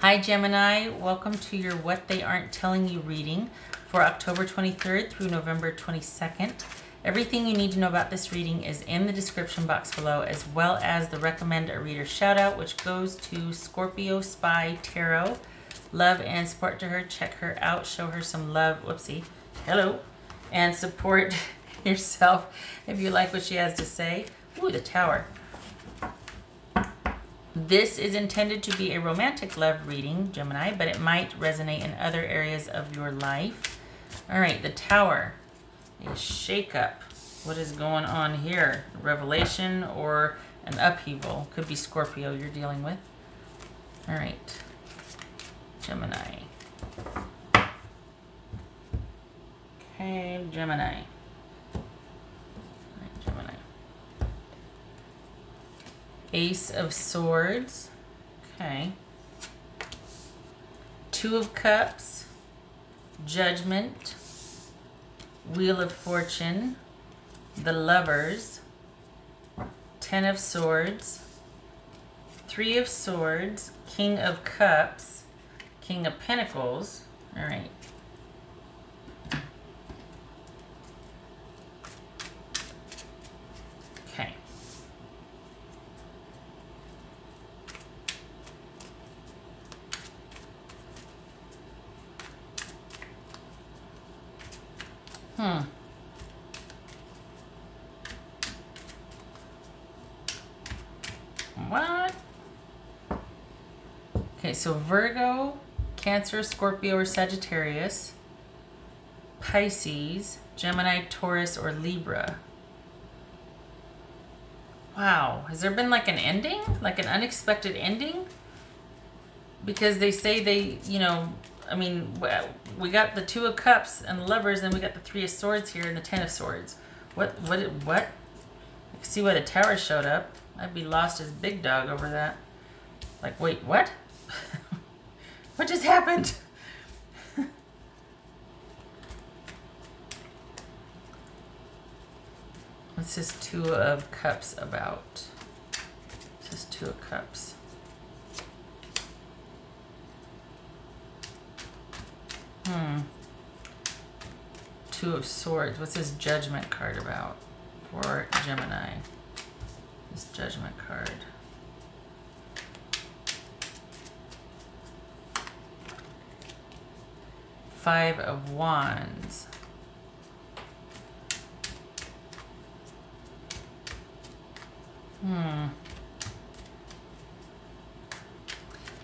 Hi Gemini, welcome to your What They Aren't Telling You reading for October 23rd through November 22nd. Everything you need to know about this reading is in the description box below, as well as the Recommend a Reader shout out, which goes to Scorpio Spy Tarot. Love and support to her. Check her out. Show her some love. Whoopsie. Hello. And support yourself if you like what she has to say. Ooh, the Tower. This is intended to be a romantic love reading, Gemini, but it might resonate in other areas of your life. All right, the Tower. A shakeup. What is going on here? Revelation or an upheaval? Could be Scorpio you're dealing with. All right, Gemini. Okay, Gemini. Ace of Swords. Okay. Two of Cups. Judgment. Wheel of Fortune. The Lovers. Ten of Swords. Three of Swords. King of Cups. King of Pentacles. All right. Okay. What? Okay, so Virgo, Cancer, Scorpio, or Sagittarius, Pisces, Gemini, Taurus, or Libra. Wow, has there been like an ending? Like an unexpected ending? Because they say they, you know, I mean, we got the Two of Cups and the Lovers, and we got the Three of Swords here and the Ten of Swords. What? I can see why the Tower showed up. I'd be lost as big dog over that. Like, wait, what? What just happened? What's this Two of Cups about? What's this Two of Cups? Two of Swords. What's this Judgment card about for Gemini? This Judgment card. Five of Wands.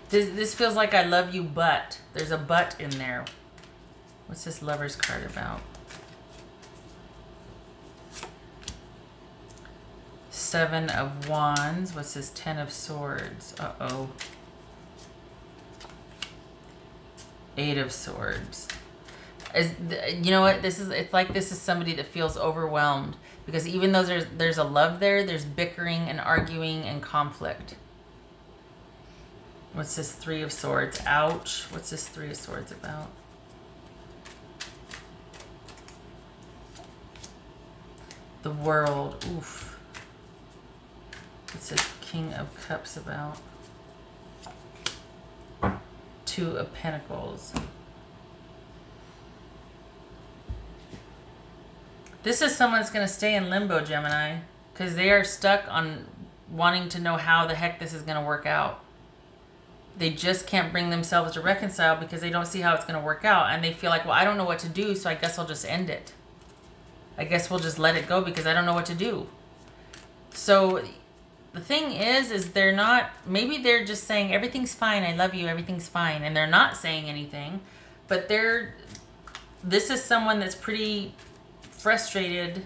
This feels like I love you, but there's a but in there. What's this Lover's card about? Seven of Wands. What's this Ten of Swords? Uh-oh. Eight of Swords. You know what? It's like this is somebody that feels overwhelmed, because even though there's a love there, there's bickering and arguing and conflict. What's this Three of Swords? Ouch. What's this Three of Swords about? The World. Oof. What's this King of Cups about? Two of Pentacles. This is someone that's going to stay in limbo, Gemini, because they are stuck on wanting to know how the heck this is going to work out. They just can't bring themselves to reconcile because they don't see how it's going to work out. And they feel like, well, I don't know what to do, so I guess I'll just end it. I guess we'll just let it go because I don't know what to do. So the thing is they're not, maybe they're just saying, everything's fine, I love you, everything's fine. And they're not saying anything, but this is someone that's pretty frustrated,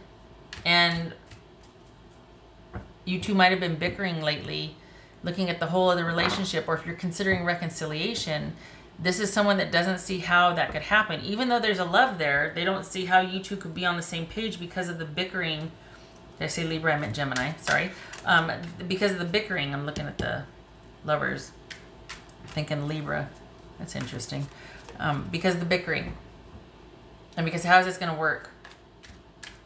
and you two might have been bickering lately, looking at the whole of the relationship, or if you're considering reconciliation, this is someone that doesn't see how that could happen. Even though there's a love there, they don't see how you two could be on the same page because of the bickering. Did I say Libra? I meant Gemini. Sorry. Because of the bickering. I'm looking at the Lovers, thinking Libra. That's interesting. Because of the bickering. And because how is this going to work?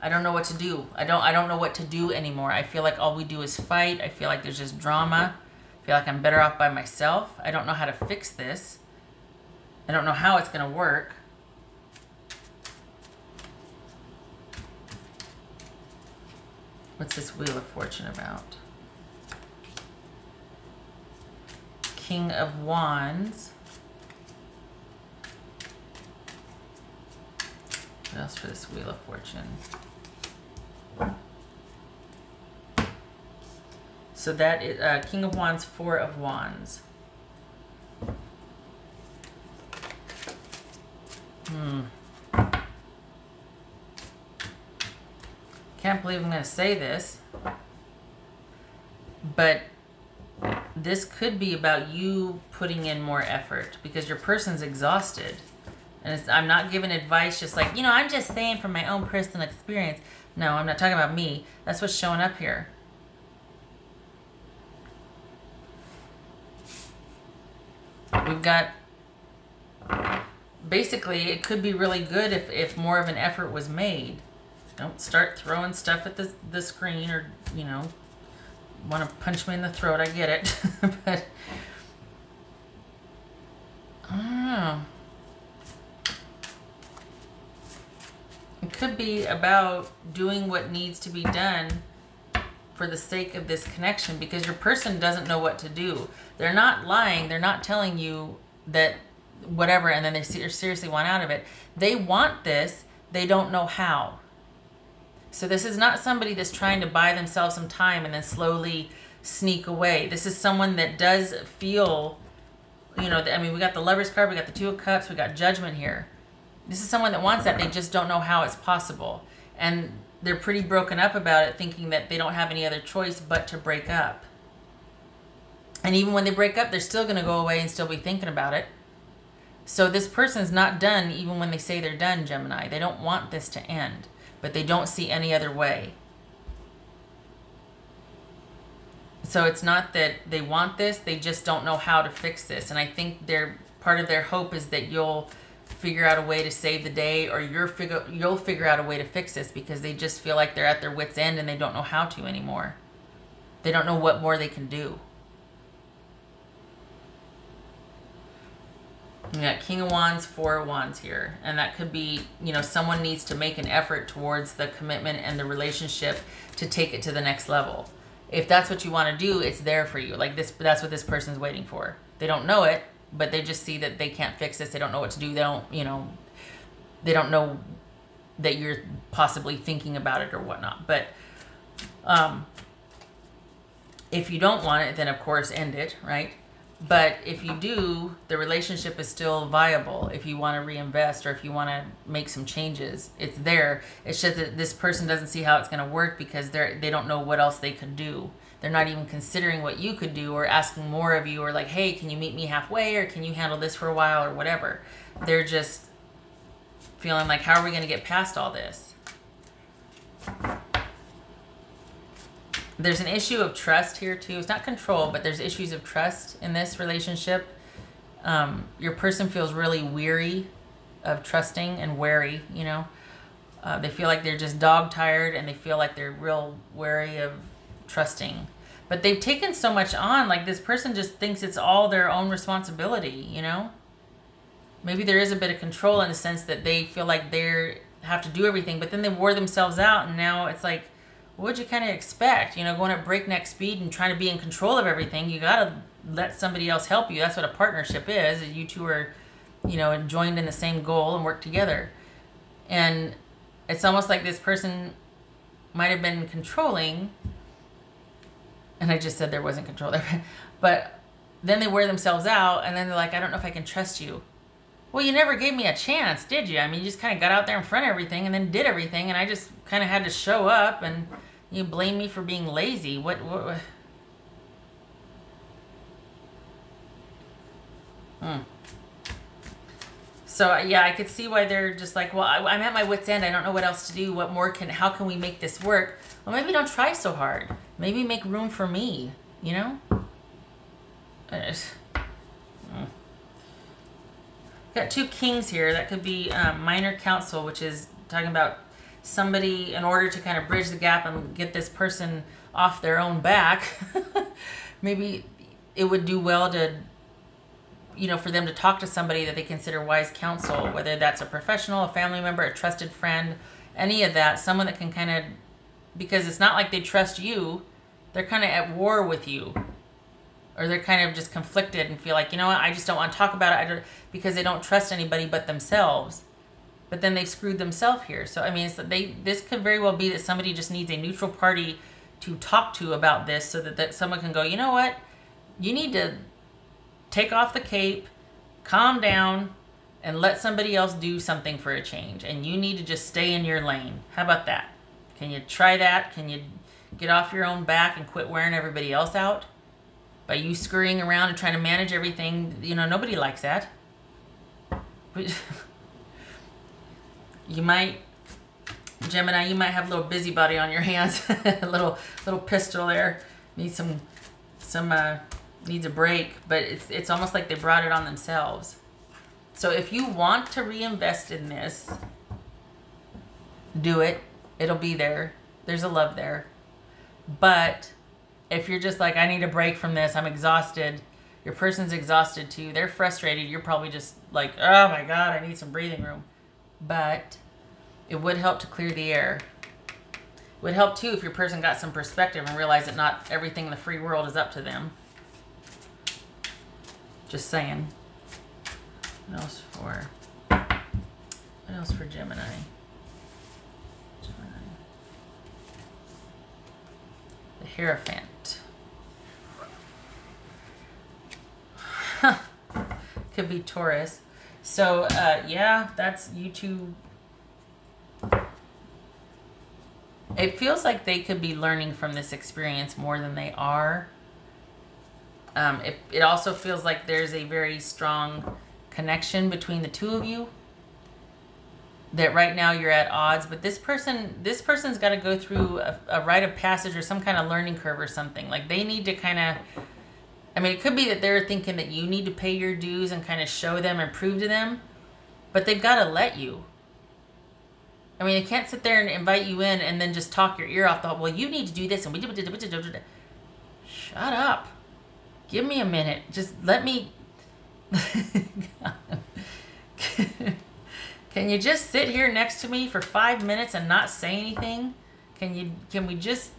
I don't know what to do. I don't know what to do anymore. I feel like all we do is fight. I feel like there's just drama. I feel like I'm better off by myself. I don't know how to fix this. I don't know how it's going to work. What's this Wheel of Fortune about? King of Wands. What else for this Wheel of Fortune? So that is King of Wands, Four of Wands. Can't believe I'm going to say this, but this could be about you putting in more effort because your person's exhausted. And I'm not giving advice just like, you know, I'm just saying from my own personal experience. No, I'm not talking about me. That's what's showing up here. We've got, basically, it could be really good if more of an effort was made. Don't start throwing stuff at the screen or, you know, want to punch me in the throat. I get it. But, I don't know. It could be about doing what needs to be done for the sake of this connection because your person doesn't know what to do. They're not lying. They're not telling you that whatever and then they seriously want out of it. They want this. They don't know how. So this is not somebody that's trying to buy themselves some time and then slowly sneak away. This is someone that does feel, you know, I mean, we got the Lover's card, we got the Two of Cups, we got Judgment here. This is someone that wants that. They just don't know how it's possible. And they're pretty broken up about it, thinking that they don't have any other choice but to break up. And even when they break up, they're still going to go away and still be thinking about it. So this person's not done even when they say they're done, Gemini. They don't want this to end, but they don't see any other way. So it's not that they want this, they just don't know how to fix this. And I think part of their hope is that you'll figure out a way to save the day, or you'll figure out a way to fix this, because they just feel like they're at their wit's end and they don't know how to anymore. They don't know what more they can do. We got King of Wands, Four of Wands here. And that could be, you know, someone needs to make an effort towards the commitment and the relationship to take it to the next level. If that's what you want to do, it's there for you. Like this, that's what this person's waiting for. They don't know it, but they just see that they can't fix this. They don't know what to do. They don't, you know, they don't know that you're possibly thinking about it or whatnot. But if you don't want it, then of course end it, right? But if you do, the relationship is still viable. If you want to reinvest or if you want to make some changes, it's there. It's just that this person doesn't see how it's going to work because they don't know what else they could do. They're not even considering what you could do or asking more of you, or like, hey, can you meet me halfway, or can you handle this for a while, or whatever. They're just feeling like, how are we going to get past all this? There's an issue of trust here too. It's not control, but there's issues of trust in this relationship. Your person feels really weary of trusting and wary, you know. They feel like they're just dog tired, and they feel like they're real wary of trusting. But they've taken so much on, like this person just thinks it's all their own responsibility, you know. Maybe there is a bit of control in the sense that they feel like they have to do everything, but then they wore themselves out, and now it's like, what'd you kind of expect? You know, going at breakneck speed and trying to be in control of everything. You got to let somebody else help you. That's what a partnership is. You two are, you know, joined in the same goal and work together. And it's almost like this person might have been controlling. And I just said there wasn't control there. But then they wear themselves out, and then they're like, I don't know if I can trust you. Well, you never gave me a chance, did you? I mean, you just kind of got out there in front of everything and then did everything, and I just kind of had to show up, and you blame me for being lazy. What? So, yeah, I could see why they're just like, well, I'm at my wit's end. I don't know what else to do. What more how can we make this work? Well, maybe don't try so hard. Maybe make room for me, you know? Got two kings here. That could be minor counsel, which is talking about somebody, in order to kind of bridge the gap and get this person off their own back. Maybe it would do well to, for them to talk to somebody that they consider wise counsel, whether that's a professional, a family member, a trusted friend, any of that, someone that can kind of, because it's not like they trust you, they're kind of at war with you, or they're kind of just conflicted and feel like, I just don't want to talk about it because they don't trust anybody but themselves. But then they've screwed themselves here. So, I mean, this could very well be that somebody just needs a neutral party to talk to about this, so that someone can go, you know what? You need to take off the cape, calm down, and let somebody else do something for a change. And you need to just stay in your lane. How about that? Can you try that? Can you get off your own back and quit wearing everybody else out? By you scurrying around and trying to manage everything, nobody likes that. You might, Gemini, you might have a little busybody on your hands. a little pistol there. Needs needs a break, but it's almost like they brought it on themselves. So if you want to reinvest in this, do it. It'll be there. There's a love there. But if you're just like, I need a break from this, I'm exhausted, your person's exhausted too, they're frustrated, you're probably just like, oh my God, I need some breathing room. But it would help to clear the air. It would help too if your person got some perspective and realized that not everything in the free world is up to them. Just saying. What else for Gemini? The Hierophant. Could be Taurus. So, yeah, that's you two. It feels like they could be learning from this experience more than they are. It also feels like there's a very strong connection between the two of you. That right now you're at odds, but this person's got to go through a rite of passage or some kind of learning curve or something. Like they need to kind of, I mean, it could be that they're thinking that you need to pay your dues and kind of show them and prove to them, but they've got to let you. I mean, they can't sit there and invite you in and then just talk your ear off the whole, well, you need to do this and we did. Shut up. Give me a minute. Just let me. Can you just sit here next to me for 5 minutes and not say anything? Can we just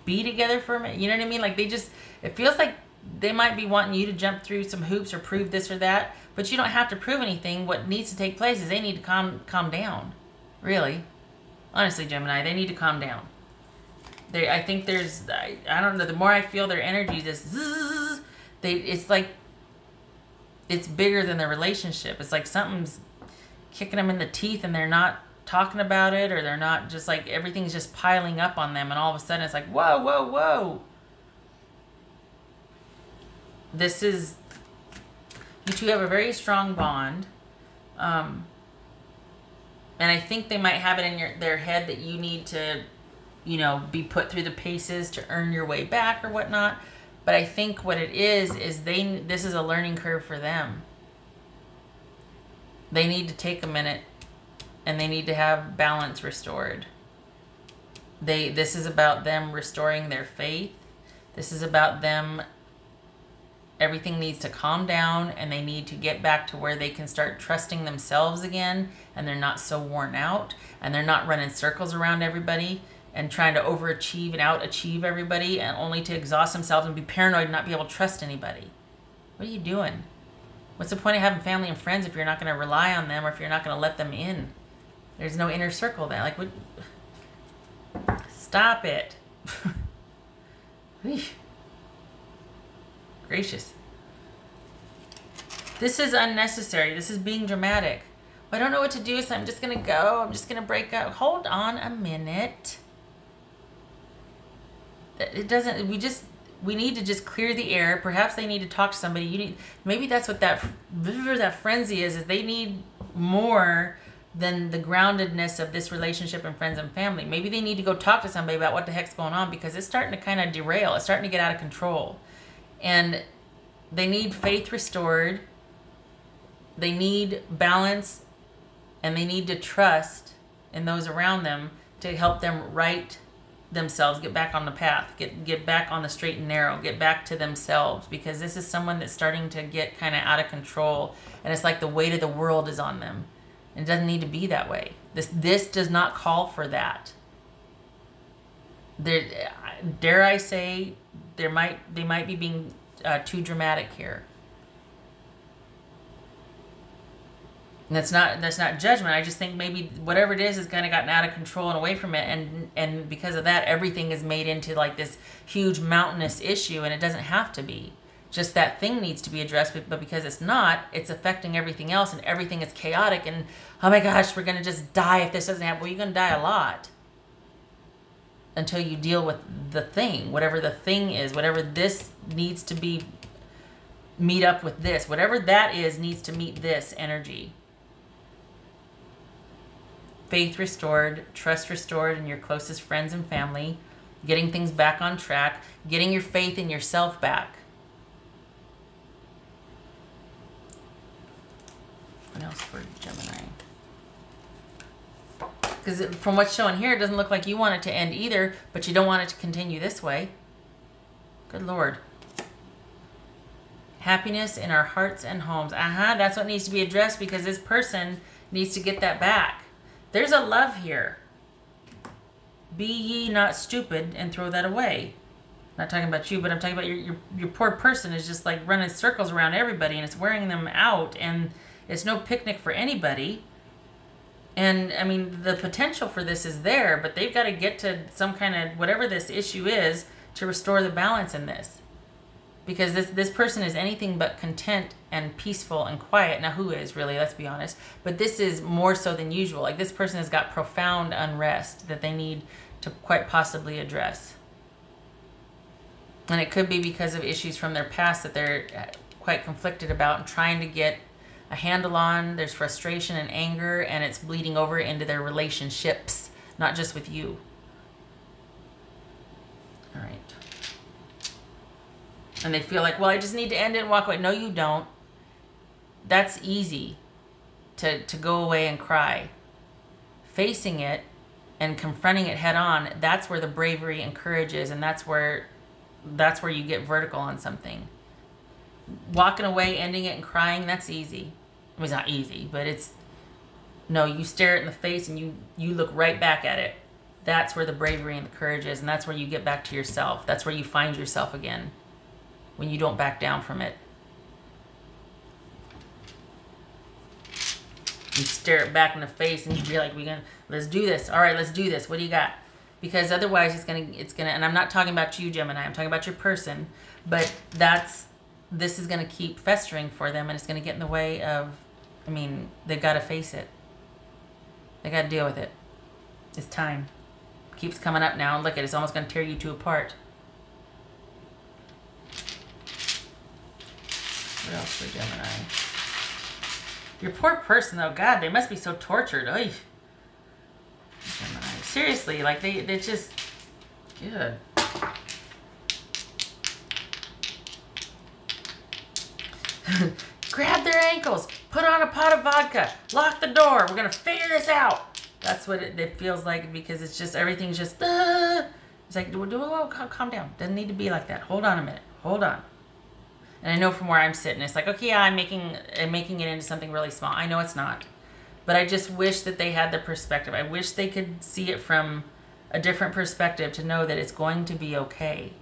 be together for a minute? You know what I mean? Like it feels like they might be wanting you to jump through some hoops or prove this or that, but you don't have to prove anything. What needs to take place is they need to calm down. Really. Honestly, Gemini, they need to calm down. I think there's, I don't know, the more I feel their energy, it's like, it's bigger than the relationship. It's like something's kicking them in the teeth and they're not talking about it, or they're not, just like everything's just piling up on them, and all of a sudden it's like, whoa, whoa, whoa. You two have a very strong bond. And I think they might have it in their head that you need to, be put through the paces to earn your way back or whatnot. But I think what it is this is a learning curve for them. They need to take a minute and they need to have balance restored. This is about them restoring their faith. This is about them, everything needs to calm down and they need to get back to where they can start trusting themselves again, and they're not so worn out and they're not running circles around everybody and trying to overachieve and outachieve everybody, and only to exhaust themselves and be paranoid and not be able to trust anybody. What are you doing? What's the point of having family and friends if you're not going to rely on them, or if you're not going to let them in? There's no inner circle there. Like, what? Stop it. Gracious. This is unnecessary. This is being dramatic. Well, I don't know what to do, so I'm just going to go. I'm just going to break up. Hold on a minute. It doesn't, we need to just clear the air. Perhaps they need to talk to somebody. Maybe that's what that frenzy is they need more than the groundedness of this relationship and friends and family. Maybe they need to go talk to somebody about what the heck's going on, because it's starting to kind of derail. It's starting to get out of control. And they need faith restored. They need balance, and they need to trust in those around them to help them right themselves, get back on the path, get back on the straight and narrow, get back to themselves, because this is someone that's starting to get kind of out of control, and it's like the weight of the world is on them. And it doesn't need to be that way. This does not call for that. There, dare I say, they might be being too dramatic here. And that's not judgment. I just think maybe whatever it is kind of gotten out of control and away from it, and because of that, everything is made into like this huge mountainous issue, and it doesn't have to be. Just that thing needs to be addressed, but because it's not, it's affecting everything else, and everything is chaotic, and oh my gosh, we're gonna just die if this doesn't happen. Well, you're gonna die a lot until you deal with the thing, whatever the thing is, whatever this needs to be, meet up with this, whatever that is needs to meet this energy. Faith restored, trust restored in your closest friends and family, getting things back on track, getting your faith in yourself back. What else for Gemini? Because from what's showing here, it doesn't look like you want it to end either, but you don't want it to continue this way. Good Lord. Happiness in our hearts and homes. That's what needs to be addressed, because this person needs to get that back. There's a love here. Be ye not stupid and throw that away. I'm not talking about you, but I'm talking about your poor person is just like running circles around everybody, and it's wearing them out, and it's no picnic for anybody. And I mean, the potential for this is there, but they've got to get to some kind of, whatever this issue is, to restore the balance in this. Because this person is anything but content and peaceful and quiet. Now, who is really? Let's be honest. But this is more so than usual. Like, this person has got profound unrest that they need to quite possibly address. And it could be because of issues from their past that they're quite conflicted about and trying to get a handle on. There's frustration and anger, and it's bleeding over into their relationships, not just with you. All right. And they feel like, well, I just need to end it and walk away. No, you don't. That's easy to go away and cry. Facing it and confronting it head on, that's where the bravery and courage is, and that's where you get vertical on something. Walking away, ending it, and crying, that's easy. I mean, it's not easy, but it's, no, you stare it in the face and you look right back at it. That's where the bravery and the courage is, and that's where you get back to yourself. That's where you find yourself again, when you don't back down from it. You stare it back in the face and you be like, let's do this. All right, let's do this. What do you got? Because otherwise it's gonna, and I'm not talking about you, Gemini, I'm talking about your person, but this is gonna keep festering for them, and it's gonna get in the way of, I mean, they've got to face it. They got to deal with it. It's time. Keeps coming up now, and look at it, it's almost gonna tear you two apart. What else for Gemini? Your poor person, though, God, they must be so tortured. Oy. Gemini. Seriously, like they just, good. Grab their ankles, put on a pot of vodka, lock the door, we're gonna figure this out. That's what it feels like, because it's just, everything's just, it's like, calm down. Doesn't need to be like that. Hold on a minute. Hold on. And I know from where I'm sitting, it's like, okay, yeah, I'm making it into something really small. I know it's not. But I just wish that they had the perspective. I wish they could see it from a different perspective, to know that it's going to be okay.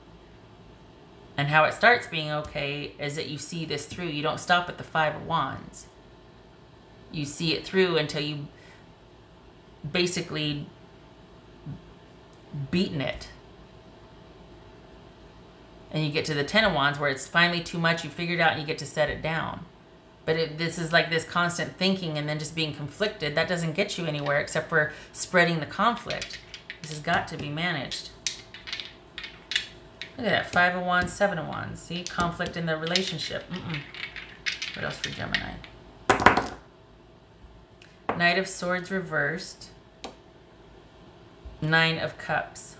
And how it starts being okay is that you see this through. You don't stop at the 5 of Wands. You see it through until you basically beaten it. And you get to the 10 of Wands, where it's finally too much, you figured out, and you get to set it down. But this is like this constant thinking and then just being conflicted. That doesn't get you anywhere except for spreading the conflict. This has got to be managed. Look at that, 5 of Wands, 7 of Wands. See, conflict in the relationship. What else for Gemini? Knight of Swords reversed. 9 of Cups.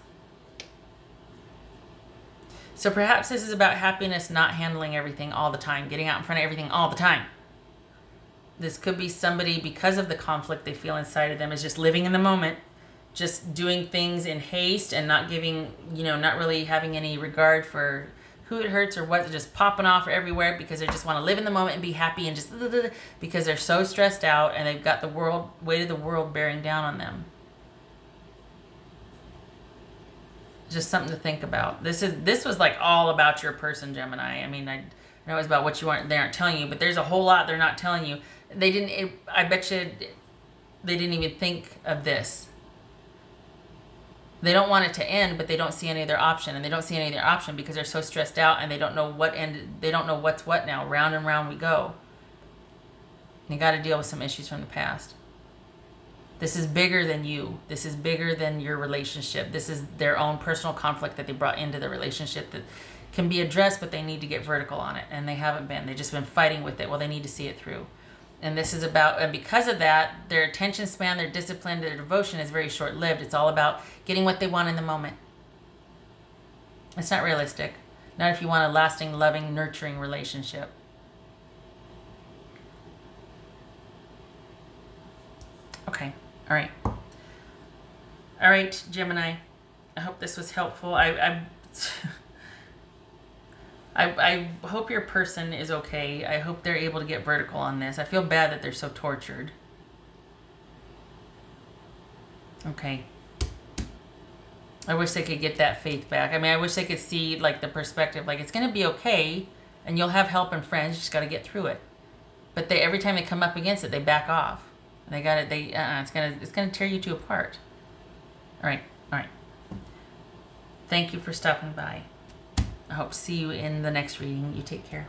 So perhaps this is about happiness, not handling everything all the time, getting out in front of everything all the time. This could be somebody, because of the conflict they feel inside of them, is just living in the moment, just doing things in haste and not giving, you know, not really having any regard for who it hurts or what, just popping off everywhere because they just want to live in the moment and be happy and just because they're so stressed out and they've got the weight of the world bearing down on them. Just something to think about. This was like all about your person, Gemini. I mean, I know it's about what they aren't telling you, but there's a whole lot they're not telling you. They didn't. I bet you they didn't even think of this. They don't want it to end, but they don't see any other option, and they don't see any other option because they're so stressed out and they don't know what end. They don't know what's what now. Round and round we go. And you got to deal with some issues from the past. This is bigger than you. This is bigger than your relationship. This is their own personal conflict that they brought into the relationship that can be addressed, but they need to get vertical on it, and they haven't been. They've just been fighting with it. Well, they need to see it through. And this is about, and because of that, their attention span, their discipline, their devotion is very short-lived. It's all about getting what they want in the moment. It's not realistic. Not if you want a lasting, loving, nurturing relationship. Okay. All right. All right, Gemini. I hope this was helpful. I hope your person is okay. I hope they're able to get vertical on this. I feel bad that they're so tortured. Okay. I wish they could get that faith back. I mean, I wish they could see like the perspective, like it's going to be okay and you'll have help and friends. You just got to get through it. But every time they come up against it, they back off. And they got it. It's gonna tear you two apart. All right. All right. Thank you for stopping by. I hope to see you in the next reading. You take care.